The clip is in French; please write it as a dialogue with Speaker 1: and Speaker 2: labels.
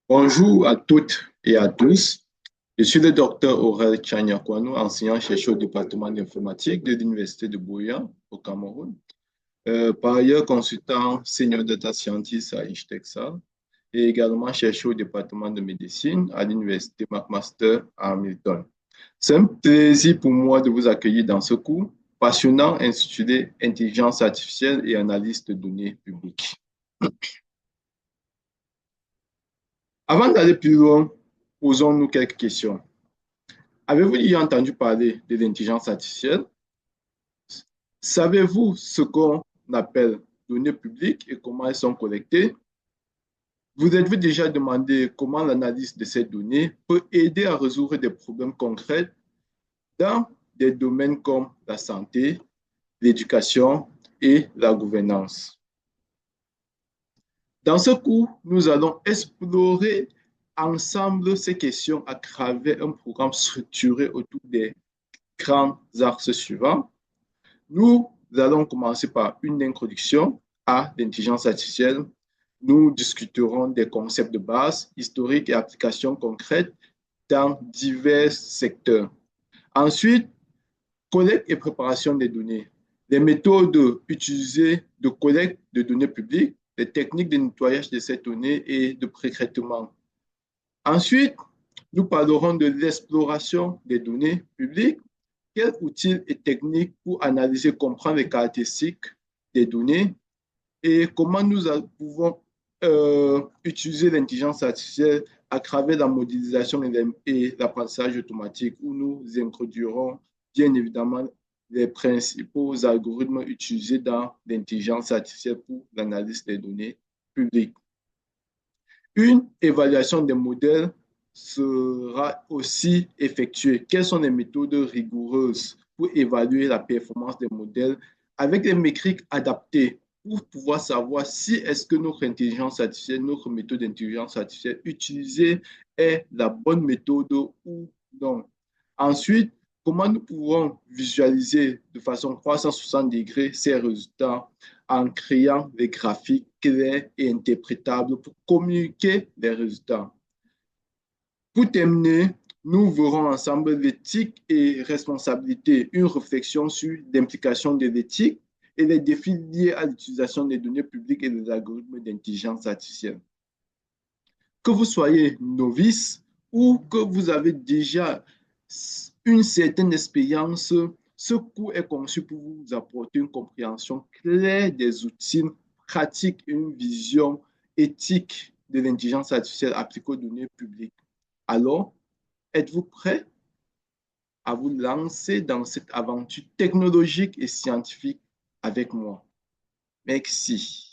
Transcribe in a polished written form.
Speaker 1: Bonjour à toutes et à tous. Je suis le docteur Aurel Tchaniakwano, enseignant-chercheur au département d'informatique de l'Université de Buea au Cameroun. Par ailleurs, consultant senior data scientist à Texas et également chercheur au département de médecine à l'Université McMaster à Hamilton. C'est un plaisir pour moi de vous accueillir dans ce cours passionnant intitulé Intelligence artificielle et analyse de données publiques. Avant d'aller plus loin, posons-nous quelques questions. Avez-vous déjà entendu parler de l'intelligence artificielle? Savez-vous ce qu'on appelle données publiques et comment elles sont collectées? Vous êtes-vous déjà demandé comment l'analyse de ces données peut aider à résoudre des problèmes concrets dans des domaines comme la santé, l'éducation et la gouvernance? Dans ce cours, nous allons explorer ensemble ces questions à travers un programme structuré autour des grands axes suivants. Nous allons commencer par une introduction à l'intelligence artificielle. Nous discuterons des concepts de base, historiques et applications concrètes dans divers secteurs. Ensuite, collecte et préparation des données. Les méthodes utilisées de collecte de données publiques, les techniques de nettoyage de ces données et de pré-traitement. Ensuite, nous parlerons de l'exploration des données publiques. Quels outils et techniques pour analyser et comprendre les caractéristiques des données et comment nous pouvons utiliser l'intelligence artificielle à travers la modélisation et l'apprentissage automatique où nous introduirons bien évidemment les principaux algorithmes utilisés dans l'intelligence artificielle pour l'analyse des données publiques. Une évaluation des modèles sera aussi effectuée. Quelles sont les méthodes rigoureuses pour évaluer la performance des modèles avec des métriques adaptées pour pouvoir savoir si est-ce que notre intelligence artificielle, notre méthode d'intelligence artificielle utilisée est la bonne méthode ou non. Ensuite, comment nous pouvons visualiser de façon 360 degrés ces résultats en créant des graphiques clairs et interprétables pour communiquer les résultats. Pour terminer, nous verrons ensemble l'éthique et responsabilité, une réflexion sur l'implication de l'éthique et les défis liés à l'utilisation des données publiques et des algorithmes d'intelligence artificielle. Que vous soyez novice ou que vous avez déjà une certaine expérience, ce cours est conçu pour vous apporter une compréhension claire des outils pratiques et une vision éthique de l'intelligence artificielle appliquée aux données publiques. Alors, êtes-vous prêt à vous lancer dans cette aventure technologique et scientifique avec moi? Merci.